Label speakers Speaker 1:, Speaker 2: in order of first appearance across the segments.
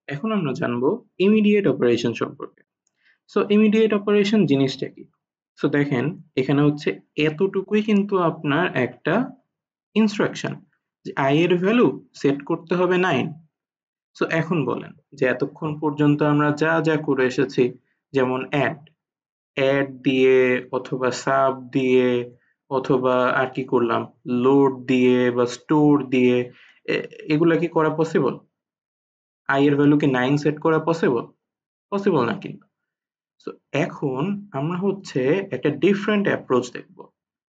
Speaker 1: এখন আমরা জানবো ইমিডিয়েট অপারেশন সম্পর্কে। সো ইমিডিয়েট অপারেশন জিনিসটা কি? সো দেখেন, এখানে হচ্ছে এতটুকুই কিন্তু আপনার একটা ইনস্ট্রাকশন যে i এর ভ্যালু সেট করতে হবে 9। সো এখন বলেন যে এতক্ষণ পর্যন্ত আমরা যা যা করে এসেছি, যেমন অ্যাড অ্যাড দিয়ে অথবা সাব দিয়ে অথবা আর কি করলাম, লোড দিয়ে বা স্টোর দিয়ে, এগুলা কি করা পসিবল? i এর ভ্যালু কি 9 সেট করা পসিবল? পসিবল না কিন্তু। সো এখন আমরা হচ্ছে একটা ডিফারেন্ট অ্যাপ্রোচ দেখব।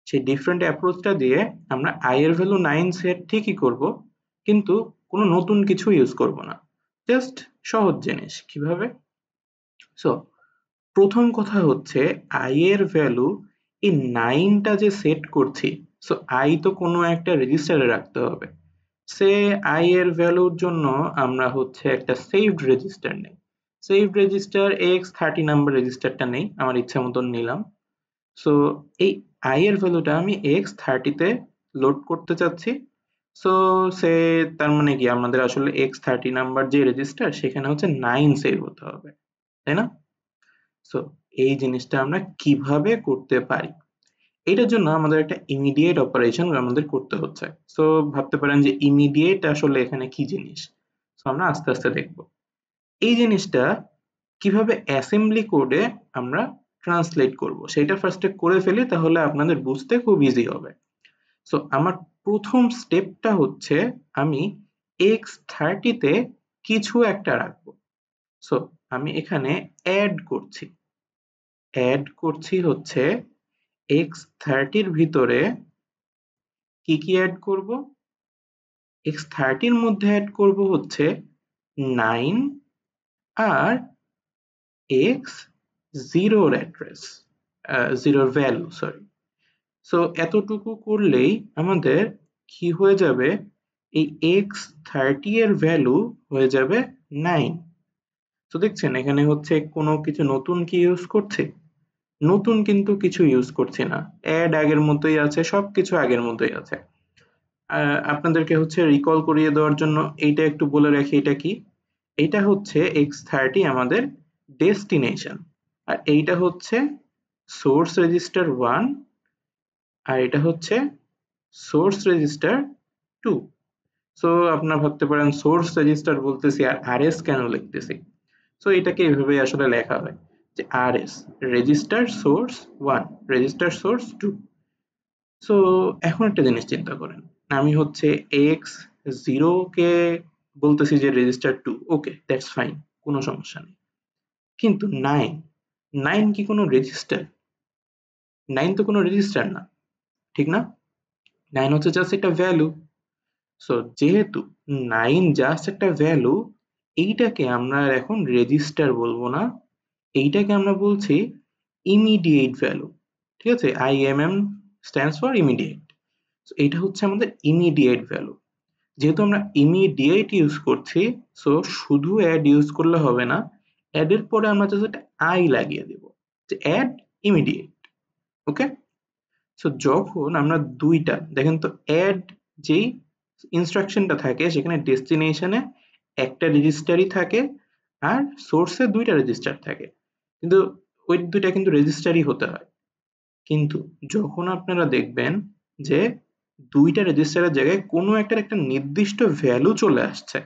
Speaker 1: সেই ডিফারেন্ট অ্যাপ্রোচটা দিয়ে আমরা i এর ভ্যালু 9 সেট ঠিকই করব, কিন্তু কোনো নতুন কিছু ইউজ করব না। জাস্ট সহজ জিনিস কিভাবে? সো প্রথম কথা হচ্ছে i এর ভ্যালু এই 9টা যে সেট করছি, সো i তো কোনো একটা রেজিস্টারে রাখতে হবে। সে i এর ভ্যালুর জন্য আমরা হচ্ছে একটা সেভড রেজিস্টার নেই। সেভড রেজিস্টার x30 নাম্বার রেজিস্টারটা নেই, আমার ইচ্ছা মতন নিলাম। সো এই i এর ভ্যালুটা আমি x30 তে লোড করতে চাচ্ছি। সো সে তার মানে কি আমাদের আসলে x30 নাম্বার যে রেজিস্টার সেখানে হচ্ছে 9 সেভ হতে হবে, তাই না? সো এই জিনিসটা আমরা কিভাবে করতে পারি? এটার জন্য আমাদের একটা ইমিডিয়েট অপারেশন আমাদের করতে হচ্ছে। সো ভাবতে পারেন যে ইমিডিয়েট আসলে এখানে কি জিনিস? সো আমরা আস্তে আস্তে দেখব। এই জিনিসটা কিভাবে অ্যাসেম্বলি কোডে আমরা ট্রান্সলেট করব সেটা ফার্স্টে করে ফেলি, তাহলে আপনাদের বুঝতে খুব ইজি হবে। সো আমার প্রথম স্টেপটা হচ্ছে আমি x30 তে কিছু একটা রাখবো। সো আমি এখানে অ্যাড করছি হচ্ছে x30 এর ভিতরে কি কি অ্যাড করব? x30 এর মধ্যে অ্যাড করব হচ্ছে 9 আর x0 এর অ্যাড্রেস, 0 ভ্যালু, সরি। সো এতটুকু করলেই আমাদের কি হয়ে যাবে, এই x30 এর ভ্যালু হয়ে যাবে 9। তো দেখছেন এখানে হচ্ছে কোনো কিছু নতুন কি ইউজ করছে? নতুন কিন্তু কিছু ইউজ করছি না, অ্যাড আগের মতোই আছে, সবকিছু আগের মতোই আছে। আপনাদেরকে হচ্ছে রিকল করিয়ে দেওয়ার জন্য এইটা একটু বলে রাখি, এটা কি? এইটা হচ্ছে x30 আমাদের ডেস্টিনেশন, আর এইটা হচ্ছে সোর্স রেজিস্টার 1, আর এটা হচ্ছে সোর্স রেজিস্টার 2। সো আপনারা ভাবতে পারেন সোর্স রেজিস্টার বলতেছি আর আরএস কেন লিখতেছি? সো এটাকে এভাবে আসলে লেখা হয় যে RS, register source 1, register source 2। So এখন একটা জিনিস চিন্তা করেন, আমি হচ্ছে x0 কে বলতেছি যে রেজিস্টার 2, ওকে দ্যাটস ফাইন, কোনো সমস্যা নেই। কিন্তু 9 কি কোনো রেজিস্টার? 9 তো কোনো রেজিস্টার না, ঠিক না? 9 হচ্ছে জাস্ট একটা ভ্যালু। সো যেহেতু 9 জাস্ট একটা ভ্যালু, এইটাকে আমরা আর এখন রেজিস্টার বলবো না, এইটাকে আমরা বলছি ইমিডিয়েট ভ্যালু। ঠিক আছে, IMM stands for immediate. So এইটা হচ্ছে আমাদের ইমিডিয়েট ভ্যালু। যেহেতু আমরা ইমিডিয়েট ইউজ করছি, সো শুধু অ্যাড ইউজ করলে হবে না, অ্যাড এর পরে আমরা জাস্ট একটা আই লাগিয়ে দেব যে অ্যাড ইমিডিয়েট। ওকে? সো যখন আমরা দুইটা দেখেন তো, অ্যাড যেই ইনস্ট্রাকশনটা থাকে সেখানে ডেস্টিনেশনে একটা রেজিস্টারই থাকে আর সোর্সে দুইটা রেজিস্টার থাকে, কিন্তু ওই দুইটা কিন্তু রেজিস্টারই হতে হয়। কিন্তু যখন আপনারা দেখবেন যে দুইটা রেজিস্টারের জায়গায় কোনো একটা নির্দিষ্ট ভ্যালু চলে আসছে,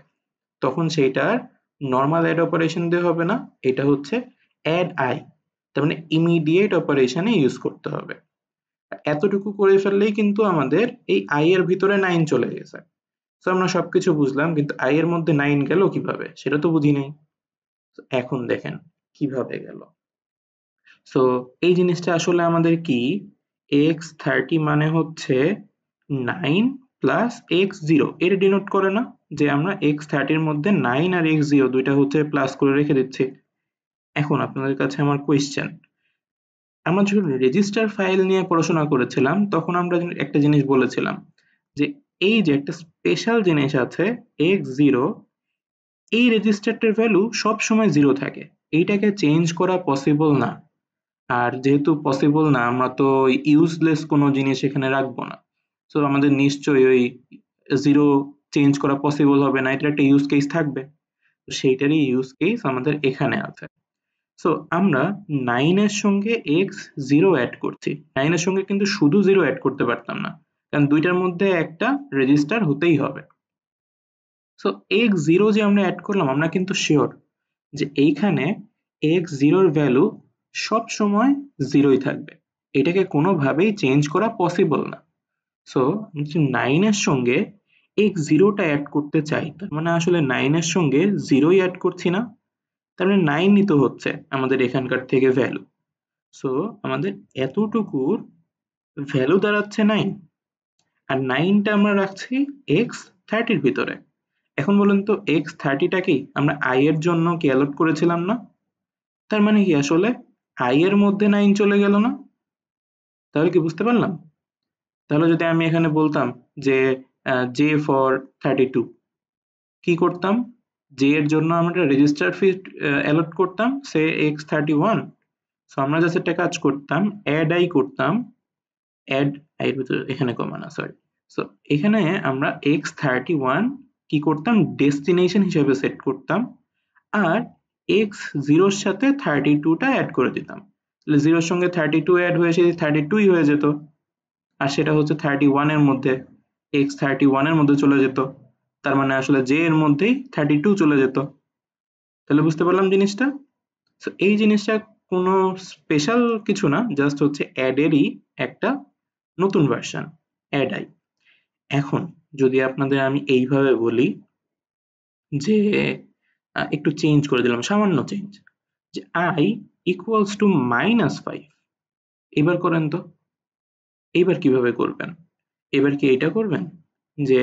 Speaker 1: তখন সেইটার নর্মাল অ্যাড অপারেশন দিয়ে হবে না, এটা হচ্ছে অ্যাড আই, তার মানে ইমিডিয়েট অপারেশনে ইউজ করতে হবে। এতটুকু করে ফেললেই কিন্তু আমাদের এই আই এর ভিতরে 9 চলে গেছে। তো আমরা সবকিছু বুঝলাম, কিন্তু আই এর মধ্যে 9 গেল কিভাবে সেটা তো বুঝি নাই। তো এখন দেখেন কিভাবে গেল। সো এই জিনিসটা আসলে আমাদের কি, x30 মানে হচ্ছে 9 প্লাস x0, এর ডিনোট করে না যে আমরা x30 এর মধ্যে 9 আর x0 দুইটা হচ্ছে প্লাস করে রেখে দিচ্ছি। এখন আপনাদের কাছে আমার কোয়েশ্চেন, আমরা যখন রেজিস্টার ফাইল নিয়ে পড়াশোনা করেছিলাম তখন আমরা একটা জিনিস বলেছিলাম যে এই যে একটা স্পেশাল জিনিস আছে x0, এই রেজিস্টারটার ভ্যালু সব সময় 0 থাকে, এইটাকে চেঞ্জ করা পসিবল না। আর যেহেতু পসিবল না, আমরা তো ইউজলেস কোনো জিনিস এখানে রাখবো না। সো আমাদের নিশ্চয়ই ওই 0 চেঞ্জ করা পসিবল হবে না, এটার একটা ইউজ কেস থাকবে। সেইটারই ইউজ কেস আমাদের এখানে আছে। সো আমরা 9 এর সঙ্গে x0 অ্যাড করছি। 9 এর সঙ্গে কিন্তু শুধু 0 অ্যাড করতে পারতাম না, কারণ দুইটার মধ্যে একটা রেজিস্টার হতেই হবে। সো x0 যে আমরা অ্যাড করলাম, আমরা কিন্তু শিওর যে এইখানে x0 এর ভ্যালু সব সময় 0ই থাকবে, এটাকে কোনোভাবেই চেঞ্জ করা পসিবল না। সো 9 এর সঙ্গে x0 টা অ্যাড করতে চাই, তার মানে আসলে 9 এর সঙ্গে 0ই অ্যাড করছি না, তার মানে 9 নিতে হচ্ছে আমাদের এখানকার থেকে ভ্যালু। সো আমাদের এতটুকুর ভ্যালু দাঁড়াচ্ছে 9, আর 9 টা আমরা রাখছি x30 এর ভিতরে। এখন বলুন তো x30 টা কি আমরা i এর জন্য কি অ্যালট করেছিলাম না? তার মানে কি আসলে i এর মধ্যে 9 চলে গেল না? তাহলে কি বুঝতে পারলাম? তাহলে যদি আমি এখানে বলতাম যে j for 32, কি করতাম? j এর জন্য আমরা রেজিস্টার ফিল্ড অ্যালট করতাম সে x31। সো আমরা জাস্ট একটা কাজ করতাম, add i করতাম, add i এর ভিতরে এখানে কমা না, সরি। সো এখানে আমরা x31 কি করতাম, ডেস্টিনেশন হিসেবে সেট করতাম, আর x0 এর সাথে 32 টা অ্যাড করে দিতাম। তাহলে 0 এর সঙ্গে 32 অ্যাড হয়ে সেই 32 ই হয়ে যেত, আর সেটা হচ্ছে 31 এর মধ্যে, x31 এর মধ্যে চলে যেত, তার মানে আসলে j এর মধ্যেই 32 চলে যেত। তাহলে বুঝতে পারলাম জিনিসটা? সো এই জিনিসটা কোনো স্পেশাল কিছু না, জাস্ট হচ্ছে অ্যাড এরই একটা নতুন ভার্সন, অ্যাড আই। এখন যদি আপনাদের আমি এইভাবে বলি যে একটু চেঞ্জ করে দিলাম, সামান্য চেঞ্জ, যে i ইকুয়ালস টু -5, এবার করেন তো। এইবার কিভাবে করবেন? এবার কি এটা করবেন যে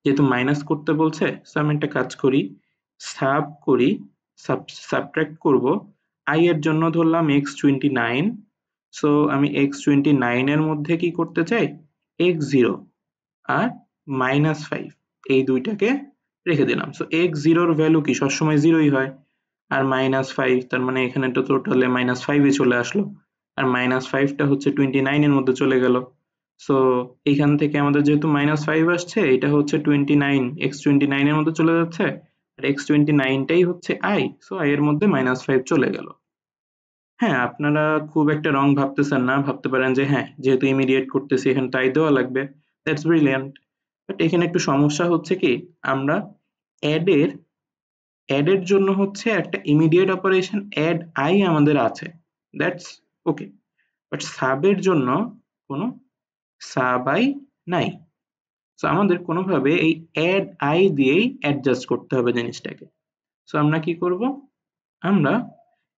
Speaker 1: যেহেতু মাইনাস করতে বলছে, সো আমি একটা কাজ করি, সাব করি, সাবট্রাক্ট করব। i এর জন্য ধরলাম x29, সো আমি x29 এর মধ্যে কি করতে চাই, x0 আর -5 এই দুইটাকে রেখে দিলাম। সো x0 এর ভ্যালু কি সবসময় 0ই হয়, আর -5 তার মানে এখানে তো টোটালে -5 এ চলে আসলো, আর -5 টা হচ্ছে 29 এর মধ্যে চলে গেল। সো এইখান থেকে আমাদের যেহেতু -5 আসছে, এটা হচ্ছে 29, x29 এর মধ্যে চলে যাচ্ছে, আর x29 টাই হচ্ছে i, সো i এর মধ্যে -5 চলে গেল। হ্যাঁ, আপনারা খুব একটা রং ভাবতেছেন না, ভাবতে পারেন যে হ্যাঁ যেহেতু ইমিডিয়েট করতেছি এখানে তাই দেওয়া লাগবে, দ্যাটস ব্রিলিয়ান্ট। বাট এখানে একটু সমস্যা হচ্ছে কি, আমরা অ্যাড এর জন্য হচ্ছে একটা ইমিডিয়েট অপারেশন অ্যাড আই আমাদের আছে, দ্যাটস ওকে। বাট সাব এর জন্য কোনো সাব আই নাই। সো আমাদের কোনোভাবে এই অ্যাড আই দিয়েই অ্যাডজাস্ট করতে হবে জিনিসটাকে। সো আমরা কি করব, আমরা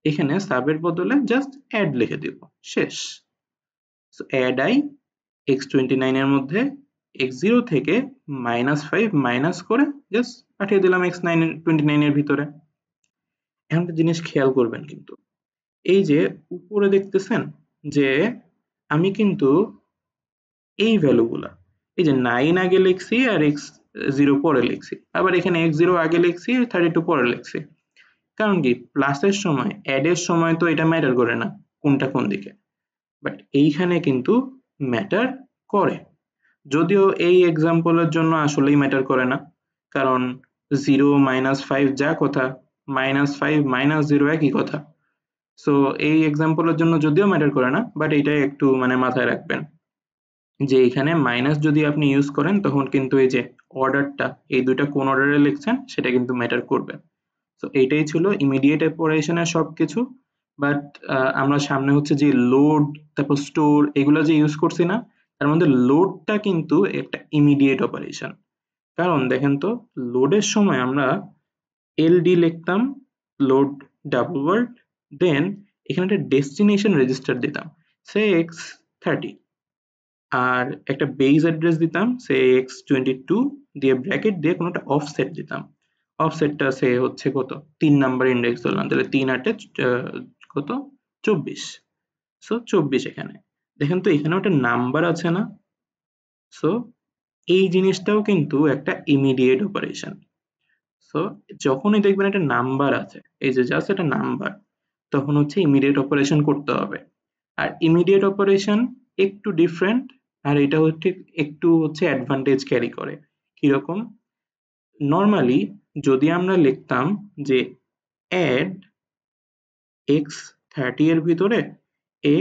Speaker 1: এখানে সাবের বদলে জাস্ট অ্যাড লিখে দিব, শেষ। সো অ্যাড আই x29 এর মধ্যে x0 থেকে -5 মাইনাস করে জাস্ট পাঠিয়ে দিলাম x29 এর ভিতরে। এখন একটা জিনিস খেয়াল করবেন কিন্তু, এই যে উপরে দেখতেছেন যে আমি কিন্তু এই ভ্যালুগুলা, এই যে 9 আগে লিখছি আর x0 পরে লিখছি, আবার এখানে x0 আগে লিখছি 32 পরে লিখছি। কারণ কি, প্লাসের সময়, অ্যাড এর সময় তো এটা ম্যাটার করে না কোনটা কোন দিকে, বাট এইখানে কিন্তু ম্যাটার করে। যদিও এই এক্সাম্পলের জন্য আসলেই ম্যাটার করে না, কারণ 0 -5 যা কথা, -5 -0 একই কথা। সো এই এক্সাম্পলের জন্য যদিও ম্যাটার করে না, বাট এইটাই একটু মানে মাথায় রাখবেন যে এখানে মাইনাস যদি আপনি ইউজ করেন তখন কিন্তু এই যে অর্ডারটা, এই দুইটা কোন অর্ডারে লিখছেন সেটা কিন্তু ম্যাটার করবে। তো এইটাই ছিল ইমিডিয়েট অপারেশনের সবকিছু। বাট আমরা সামনে হচ্ছে যে লোড, তারপর স্টোর, এগুলো যে ইউজ করছি না, তার মধ্যে লোডটা কিন্তু একটা ইমিডিয়েট অপারেশন। কারণ দেখেন তো, লোডের সময় আমরা এলডি লিখতাম, লোড ডাবল ওয়ার্ড, দেন এখানে একটা ডেস্টিনেশন রেজিস্টার দিতাম সে x30, আর একটা বেস অ্যাড্রেস দিতাম সে x22 দিয়ে ব্র্যাকেট দিয়ে কোনো একটা অফসেট দিতাম। অফসেটটা সে হচ্ছে কত, 3 নাম্বার ইন্ডেক্স ধরলাম, তাহলে 3 8 কত, 24। সো 24 এখানে দেখেন তো এখানে একটা নাম্বার আছে না? সো এই জিনিসটাও কিন্তু একটা ইমিডিয়েট অপারেশন। সো যখনই দেখবেন একটা নাম্বার আছে, এই যে জাস্ট একটা নাম্বার, তখন হচ্ছে ইমিডিয়েট অপারেশন করতে হবে। আর ইমিডিয়েট অপারেশন একটু ডিফারেন্ট, আর এটা হচ্ছে একটু হচ্ছে অ্যাডভান্টেজ ক্যারি করে। কিরকম? নরমালি যদি আমরা লিখতাম যে add x30 এর ভিতরে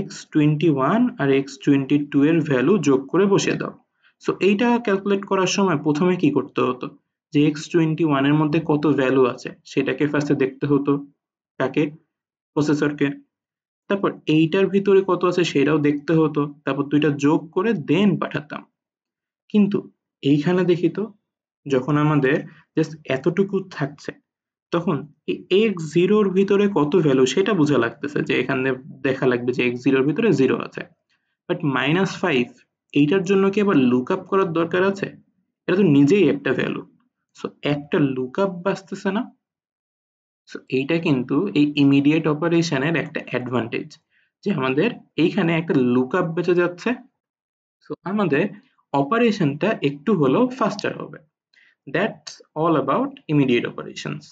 Speaker 1: x21 আর x22 এর ভ্যালু যোগ করে বসিয়ে দাও। সো এইটা ক্যালকুলেট করার সময় প্রথমে কি করতে হতো, যে x21 এর মধ্যে কত ভ্যালু আছে সেটাকে ফার্স্টে দেখতে হতো, কাকে, প্রসেসরকে। তারপর এইটার ভিতরে কত আছে সেটাও দেখতে হতো, তারপর দুইটা যোগ করে দেন পাঠাতাম। কিন্তু এইখানে দেখি তো, যখন আমাদের জাস্ট এতটুকু থাকছে, তখন এই x0 এর ভিতরে কত ভ্যালু সেটা বোঝা লাগতেছে, যে এখানে দেখা লাগবে যে x0 এর ভিতরে 0 আছে। বাট -5 এইটার জন্য কি আবার লুক আপ করার দরকার আছে? এটা তো নিজেই একটা ভ্যালু। সো একটা লুক আপ বাঁচতেছে না। সো এইটা কিন্তু এই ইমিডিয়েট অপারেশনের একটা অ্যাডভান্টেজ, যে আমাদের এইখানে একটা লুক আপ বেঁচে যাচ্ছে। সো আমাদের অপারেশনটা একটু হলেও ফাস্টার হবে। That's all about immediate operations.